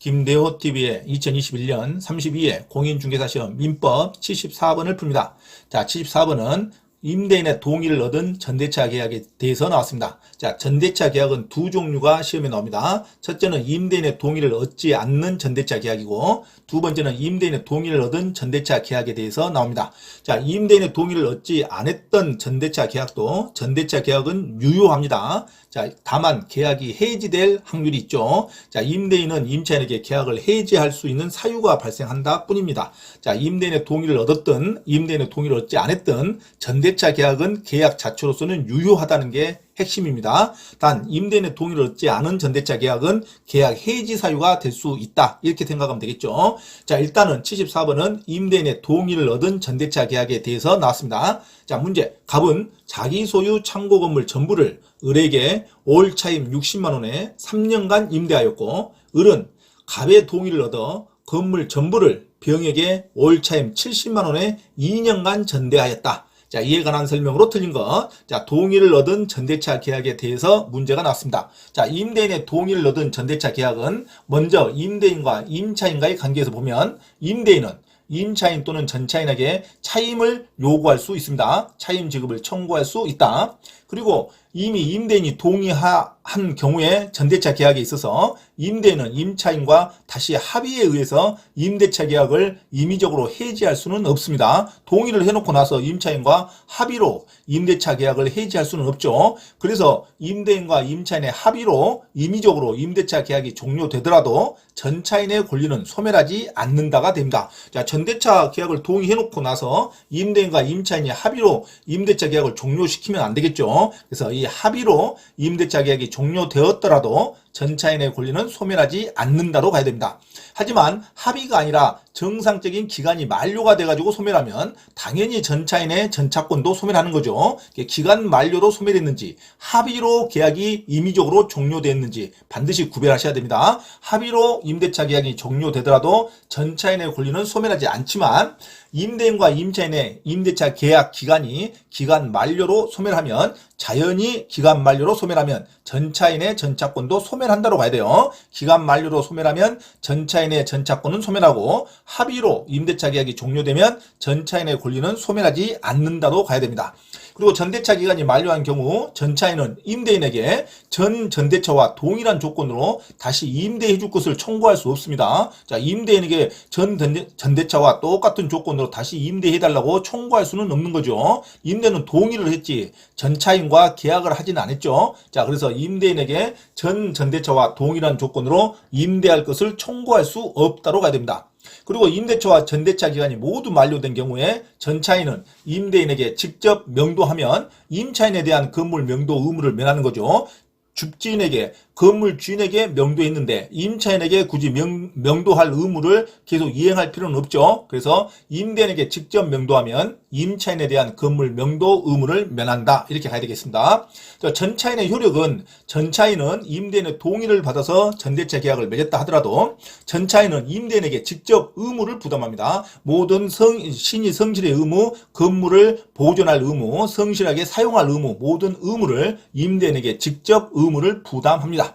김대호TV의 2021년 32회 공인중개사시험 민법 74번을 풉니다. 자, 74번은 임대인의 동의를 얻은 전대차 계약에 대해서 나왔습니다. 자, 전대차 계약은 두 종류가 시험에 나옵니다. 첫째는 임대인의 동의를 얻지 않는 전대차 계약이고, 두 번째는 임대인의 동의를 얻은 전대차 계약에 대해서 나옵니다. 자, 임대인의 동의를 얻지 않았던 전대차 계약도 전대차 계약은 유효합니다. 자, 다만 계약이 해지될 확률이 있죠. 자, 임대인은 임차인에게 계약을 해지할 수 있는 사유가 발생한다 뿐입니다. 자, 임대인의 동의를 얻었든 임대인의 동의를 얻지 않았든 전대차 계약은 계약 자체로서는 유효하다는 게 핵심입니다. 단 임대인의 동의를 얻지 않은 전대차 계약은 계약 해지 사유가 될 수 있다, 이렇게 생각하면 되겠죠. 자, 일단은 74번은 임대인의 동의를 얻은 전대차 계약에 대해서 나왔습니다. 자, 문제. 갑은 자기 소유 창고 건물 전부를 을에게 올 차임 60만원에 3년간 임대하였고, 을은 갑의 동의를 얻어 건물 전부를 병에게 올 차임 70만원에 2년간 전대하였다. 자, 이에 관한 설명으로 틀린 것. 자, 동의를 얻은 전대차 계약에 대해서 문제가 나왔습니다. 자, 임대인의 동의를 얻은 전대차 계약은 먼저 임대인과 임차인과의 관계에서 보면, 임대인은 임차인 또는 전차인에게 차임을 요구할 수 있습니다. 차임 지급을 청구할 수 있다. 그리고 이미 임대인이 동의한 경우에 전대차 계약에 있어서 임대인은 임차인과 다시 합의에 의해서 임대차 계약을 임의적으로 해지할 수는 없습니다. 동의를 해놓고 나서 임차인과 합의로 임대차 계약을 해지할 수는 없죠. 그래서 임대인과 임차인의 합의로 임의적으로 임대차 계약이 종료되더라도 전차인의 권리는 소멸하지 않는다가 됩니다. 자, 전대차 계약을 동의해놓고 나서 임대인과 임차인이 합의로 임대차 계약을 종료시키면 안 되겠죠. 그래서 이 합의로 임대차 계약이 종료되었더라도 전차인의 권리는 소멸하지 않는다로 가야 됩니다. 하지만 합의가 아니라 정상적인 기간이 만료가 돼가지고 소멸하면 당연히 전차인의 전차권도 소멸하는 거죠. 기간 만료로 소멸했는지 합의로 계약이 임의적으로 종료됐는지 반드시 구별하셔야 됩니다. 합의로 임대차 계약이 종료되더라도 전차인의 권리는 소멸하지 않지만, 임대인과 임차인의 임대차 계약 기간이 기간 만료로 소멸하면, 자연히 기간 만료로 소멸하면 전차인의 전차권도 소멸한다로 가야 돼요. 기간 만료로 소멸하면 전차인의 전차권은 소멸하고, 합의로 임대차 계약이 종료되면 전차인의 권리는 소멸하지 않는다로 가야 됩니다. 그리고 전대차 기간이 만료한 경우 전차인은 임대인에게 전 전대차와 동일한 조건으로 다시 임대해 줄 것을 청구할 수 없습니다. 자, 임대인에게 전 전대차와 똑같은 조건으로 다시 임대해 달라고 청구할 수는 없는 거죠. 임대는 동의를 했지 전차인과 계약을 하지는 않았죠. 자, 그래서 임대인에게 전 전대차와 동일한 조건으로 임대할 것을 청구할 수 없다로 가야 됩니다. 그리고 임대차와 전대차 기간이 모두 만료된 경우에 전차인은 임대인에게 직접 명도하면 임차인에 대한 건물 명도 의무를 면하는 거죠. 집주인에게, 건물 주인에게 명도했는데 임차인에게 굳이 명도할 의무를 계속 이행할 필요는 없죠. 그래서 임대인에게 직접 명도하면 임차인에 대한 건물 명도 의무를 면한다, 이렇게 가야 되겠습니다. 전차인의 효력은, 전차인은 임대인의 동의를 받아서 전대차 계약을 맺었다 하더라도 전차인은 임대인에게 직접 의무를 부담합니다. 모든 신의 성실의 의무, 건물을 보존할 의무, 성실하게 사용할 의무, 모든 의무를 임대인에게 직접 의무를 부담합니다.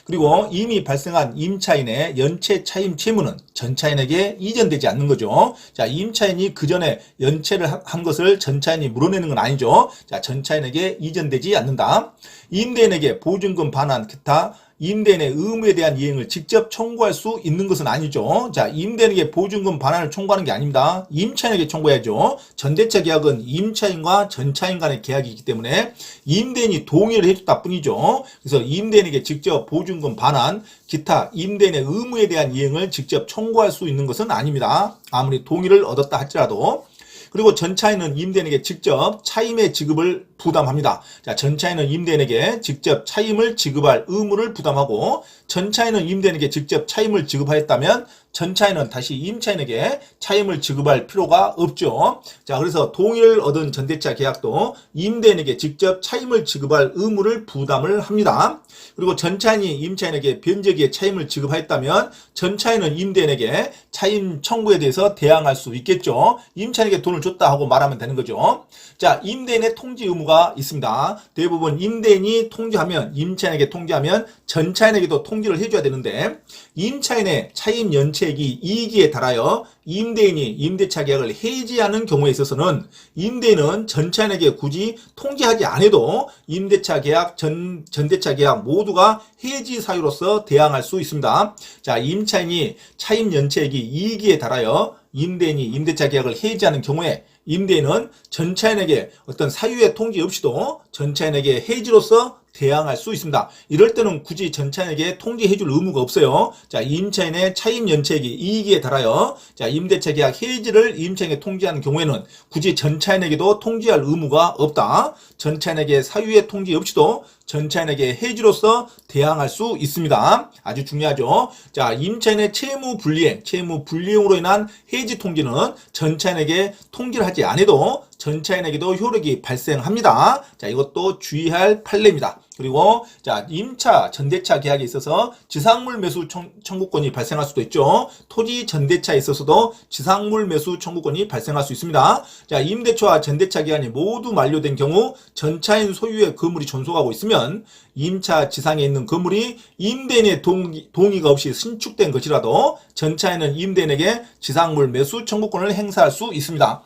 그리고 이미 발생한 임차인의 연체 차임 채무는 전차인에게 이전되지 않는 거죠. 자, 임차인이 그 전에 연체를 한 것을 전차인이 물어내는 건 아니죠. 자, 전차인에게 이전되지 않는다. 임대인에게 보증금 반환, 기타 임대인의 의무에 대한 이행을 직접 청구할 수 있는 것은 아니죠. 자, 임대인에게 보증금 반환을 청구하는 게 아닙니다. 임차인에게 청구해야죠. 전대차 계약은 임차인과 전차인 간의 계약이기 때문에 임대인이 동의를 해줬다 뿐이죠. 그래서 임대인에게 직접 보증금 반환, 기타 임대인의 의무에 대한 이행을 직접 청구할 수 있는 것은 아닙니다. 아무리 동의를 얻었다 할지라도. 그리고 전차인은 임대인에게 직접 차임의 지급을 부담합니다. 자, 전차인은 임대인에게 직접 차임을 지급할 의무를 부담하고, 전차인은 임대인에게 직접 차임을 지급하였다면 전차인은 다시 임차인에게 차임을 지급할 필요가 없죠. 자, 그래서 동의를 얻은 전대차 계약도 임대인에게 직접 차임을 지급할 의무를 부담을 합니다. 그리고 전차인이 임차인에게 변제기에 차임을 지급하였다면 전차인은 임대인에게 차임 청구에 대해서 대항할 수 있겠죠. 임차인에게 돈을 줬다 하고 말하면 되는 거죠. 자, 임대인의 통지 의무가 의무가 있습니다. 대부분 임대인이 통지하면, 임차인에게 통지하면 전차인에게도 통지를 해줘야 되는데, 임차인의 차임 연체액이 2기에 달하여 임대인이 임대차 계약을 해지하는 경우에 있어서는 임대인은 전차인에게 굳이 통지하지 않아도 임대차 계약, 전대차 계약 모두가 해지 사유로서 대항할 수 있습니다. 자, 임차인이 차임 연체액이 2기에 달하여 임대인이 임대차 계약을 해지하는 경우에 임대인은 전차인에게 어떤 사유의 통지 없이도 전차인에게 해지로서 대항할 수 있습니다. 이럴 때는 굳이 전차인에게 통지해줄 의무가 없어요. 자, 임차인의 차임 연체액이 2기에 달하여 자, 임대차 계약 해지를 임차인에게 통지하는 경우에는 굳이 전차인에게도 통지할 의무가 없다. 전차인에게 사유의 통지 없이도 전차인에게 해지로서 대항할 수 있습니다. 아주 중요하죠. 자, 임차인의 채무 불이행으로 인한 해지 통지는 전차인에게 통지를 하지 않아도 전차인에게도 효력이 발생합니다. 자, 이것도 주의할 판례입니다. 그리고 자, 임차 전대차 계약에 있어서 지상물 매수 청구권이 발생할 수도 있죠. 토지 전대차에 있어서도 지상물 매수 청구권이 발생할 수 있습니다. 자, 임대차와 전대차 기간이 모두 만료된 경우 전차인 소유의 건물이 존속하고 있으면 임차 지상에 있는 건물이 임대인의 동의가 없이 신축된 것이라도 전차인은 임대인에게 지상물 매수 청구권을 행사할 수 있습니다.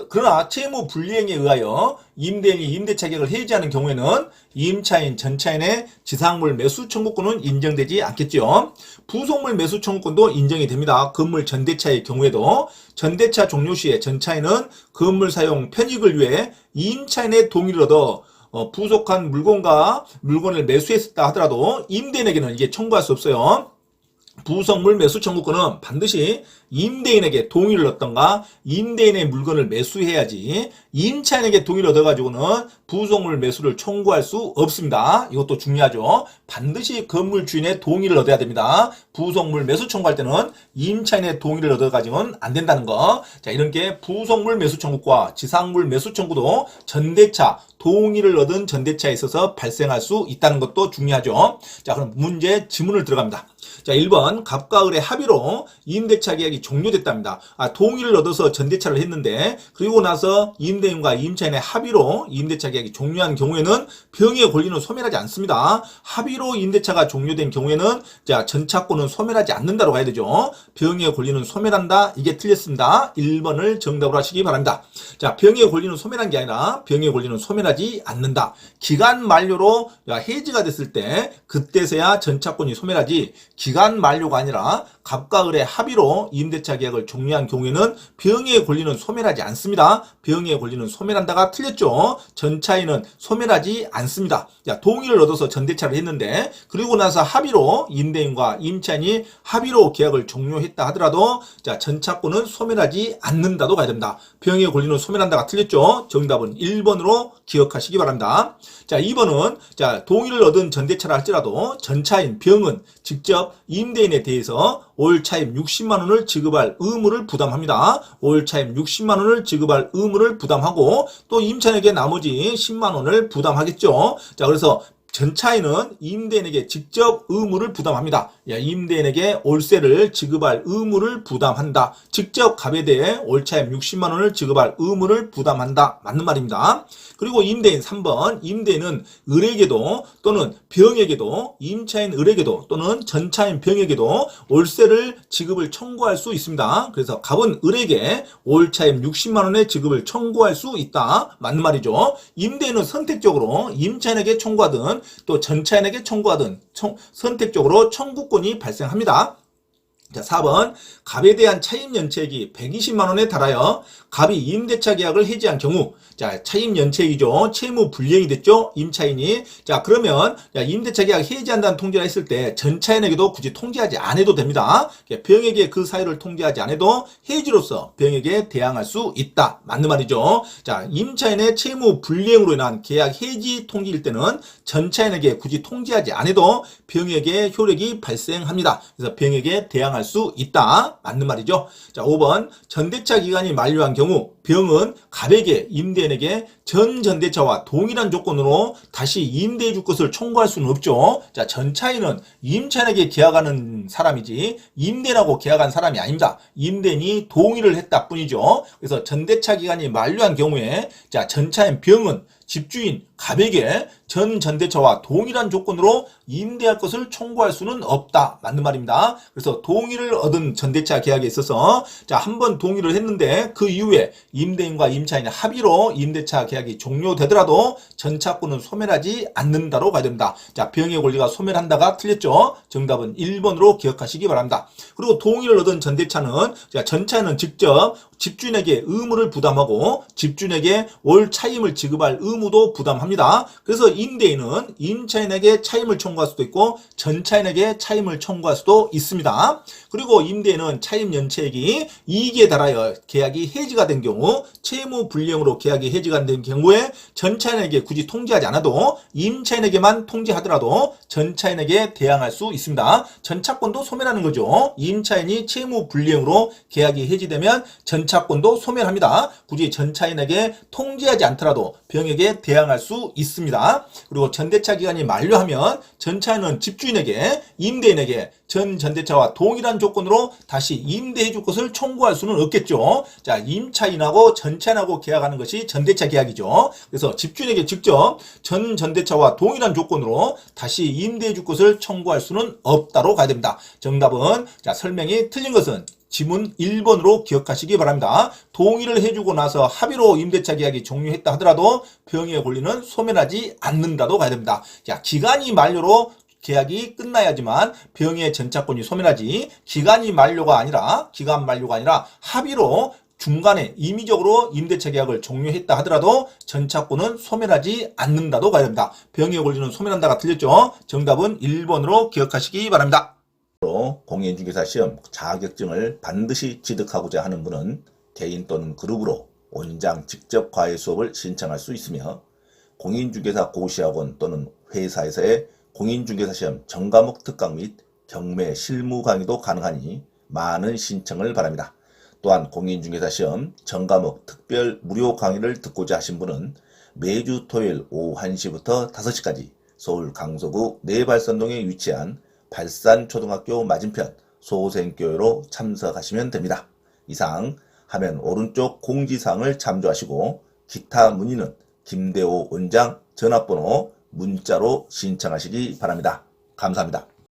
그러나 채무 불이행에 의하여 임대인이 임대차 계약을 해지하는 경우에는 임차인, 전차인의 지상물 매수 청구권은 인정되지 않겠죠. 부속물 매수 청구권도 인정이 됩니다. 건물 전대차의 경우에도 전대차 종료 시에 전차인은 건물 사용 편익을 위해 임차인의 동의를 얻어 부속한 물건을 매수했다 하더라도 임대인에게는 이게 청구할 수 없어요. 부속물 매수 청구권은 반드시 임대인에게 동의를 얻던가 임대인의 물건을 매수해야지 임차인에게 동의를 얻어가지고는 부속물 매수를 청구할 수 없습니다. 이것도 중요하죠. 반드시 건물 주인의 동의를 얻어야 됩니다. 부속물 매수 청구할 때는 임차인의 동의를 얻어가지고는 안 된다는 거. 자, 이런 게 부속물 매수 청구과 지상물 매수 청구도 전대차, 동의를 얻은 전대차에 있어서 발생할 수 있다는 것도 중요하죠. 자, 그럼 문제 지문을 들어갑니다. 자, 1번 갑과 을의 합의로 임대차 계약이 종료됐답니다. 동의를 얻어서 전대차를 했는데 그리고 나서 임대인과 임차인의 합의로 임대차 계약이 종료한 경우에는 병의 권리는 소멸하지 않습니다. 합의로 임대차가 종료된 경우에는 자, 전차권은 소멸하지 않는다로 가야 되죠. 병의 권리는 소멸한다. 이게 틀렸습니다. 1번을 정답으로 하시기 바랍니다. 자, 병의 권리는 소멸한 게 아니라 병의 권리는 소멸하지 않는다. 기간 만료로 해지가 됐을 때 그때서야 전차권이 소멸하지 기간 만료가 아니라 갑과 을의 합의로 임대차 계약을 종료한 경우에는 병의 권리는 소멸하지 않습니다. 병의 권리는 소멸한다가 틀렸죠. 전차인은 소멸하지 않습니다. 자, 동의를 얻어서 전대차를 했는데 그리고 나서 합의로 임대인과 임차인이 합의로 계약을 종료했다 하더라도 자, 전차권은 소멸하지 않는다도 가야 됩니다. 병의 권리는 소멸한다가 틀렸죠. 정답은 1번으로 기억하시기 바랍니다. 자, 2번은 자, 동의를 얻은 전대차라 할지라도 전차인 병은 직접 임대인에 대해서 올 차임 60만 원을 지급할 의무를 부담합니다. 올 차임 60만 원을 지급할 의무를 부담하고 또 임차인에게 나머지 10만 원을 부담하겠죠. 자, 그래서 전차인은 임대인에게 직접 의무를 부담합니다. 임대인에게 월세를 지급할 의무를 부담한다. 직접 갑에 대해 올차임 60만 원을 지급할 의무를 부담한다. 맞는 말입니다. 그리고 임대인 3번 임대인은 을에게도 또는 병에게도 임차인 을에게도 또는 전차인 병에게도 월세를 지급을 청구할 수 있습니다. 그래서 갑은 을에게 올차임 60만 원의 지급을 청구할 수 있다. 맞는 말이죠. 임대인은 선택적으로 임차인에게 청구하든 또 전차인에게 청구하든 선택적으로 청구권이 발생합니다. 자, 4번 갑에 대한 차임 연체액이 120만 원에 달하여 갑이 임대차 계약을 해지한 경우 자, 차임 연체액이죠. 채무 불이행이 됐죠. 임차인이. 자, 그러면 임대차 계약 해지한다는 통지를 했을 때 전차인에게도 굳이 통지하지 않아도 됩니다. 병에게 그 사유를 통지하지 않아도 해지로서 병에게 대항할 수 있다. 맞는 말이죠. 자, 임차인의 채무 불이행으로 인한 계약 해지 통지일 때는 전차인에게 굳이 통지하지 않아도 병에게 효력이 발생합니다. 그래서 병에게 대항할 수 있다. 맞는 말이죠. 자, 5번 전대차 기간이 만료한 경우 병은 갑에게 임대인에게 전 전대차와 동일한 조건으로 다시 임대해 줄 것을 청구할 수는 없죠. 자, 전차인은 임차인에게 계약하는 사람이지 임대인하고 계약한 사람이 아닙니다. 임대인이 동의를 했다 뿐이죠. 그래서 전대차 기간이 만료한 경우에 자, 전차인 병은 집주인 갑에게 전 전대차와 동일한 조건으로 임대할 것을 청구할 수는 없다. 맞는 말입니다. 그래서 동의를 얻은 전대차 계약에 있어서 자, 한번 동의를 했는데 그 이후에 임대인과 임차인의 합의로 임대차 계약이 종료되더라도 전차권은 소멸하지 않는다로 가야 됩니다. 자, 병의 권리가 소멸한다가 틀렸죠. 정답은 1번으로 기억하시기 바랍니다. 그리고 동의를 얻은 전대차는 자, 전차는 직접 집주인에게 의무를 부담하고 집주인에게 월 차임을 지급할 의무도 부담합니다. 그래서 임대인은 임차인에게 차임을 청구할 수도 있고 전차인에게 차임을 청구할 수도 있습니다. 그리고 임대인은 차임 연체액이 이익에 달하여 계약이 해지가 된 경우 채무 불이행으로 계약이 해지가 된 경우에 전차인에게 굳이 통지하지 않아도 임차인에게만 통지하더라도 전차인에게 대항할 수 있습니다. 전차권도 소멸하는 거죠. 임차인이 채무 불이행으로 계약이 해지되면 전차권도 소멸합니다. 굳이 전차인에게 통지하지 않더라도 병에게 대항할 수 있습니다. 그리고 전대차 기간이 만료하면 전차인은 집주인에게 임대인에게 전 전대차와 동일한 조건으로 다시 임대해 줄 것을 청구할 수는 없겠죠. 자, 임차인하고 전차인하고 계약하는 것이 전대차 계약이죠. 그래서 집주인에게 직접 전 전대차와 동일한 조건으로 다시 임대해 줄 것을 청구할 수는 없다로 가야 됩니다. 정답은 자, 설명이 틀린 것은 지문 1번으로 기억하시기 바랍니다. 동의를 해주고 나서 합의로 임대차 계약이 종료했다 하더라도 병의 권리는 소멸하지 않는다도 가야 됩니다. 자, 기간이 만료로 계약이 끝나야지만 병의 전차권이 소멸하지 기간 만료가 아니라 합의로 중간에 임의적으로 임대차 계약을 종료했다 하더라도 전차권은 소멸하지 않는다도 가야 됩니다. 병의 권리는 소멸한다가 틀렸죠. 정답은 1번으로 기억하시기 바랍니다. 공인중개사 시험 자격증을 반드시 취득하고자 하는 분은 개인 또는 그룹으로 원장 직접 과외 수업을 신청할 수 있으며 공인중개사 고시학원 또는 회사에서의 공인중개사 시험 전과목 특강 및 경매 실무 강의도 가능하니 많은 신청을 바랍니다. 또한 공인중개사 시험 전과목 특별 무료 강의를 듣고자 하신 분은 매주 토요일 오후 1시부터 5시까지 서울 강서구 내발산동에 위치한 발산초등학교 맞은편 소생교회로 참석하시면 됩니다. 이상 화면 오른쪽 공지사항을 참조하시고 기타 문의는 김대호 원장 전화번호 문자로 신청하시기 바랍니다. 감사합니다.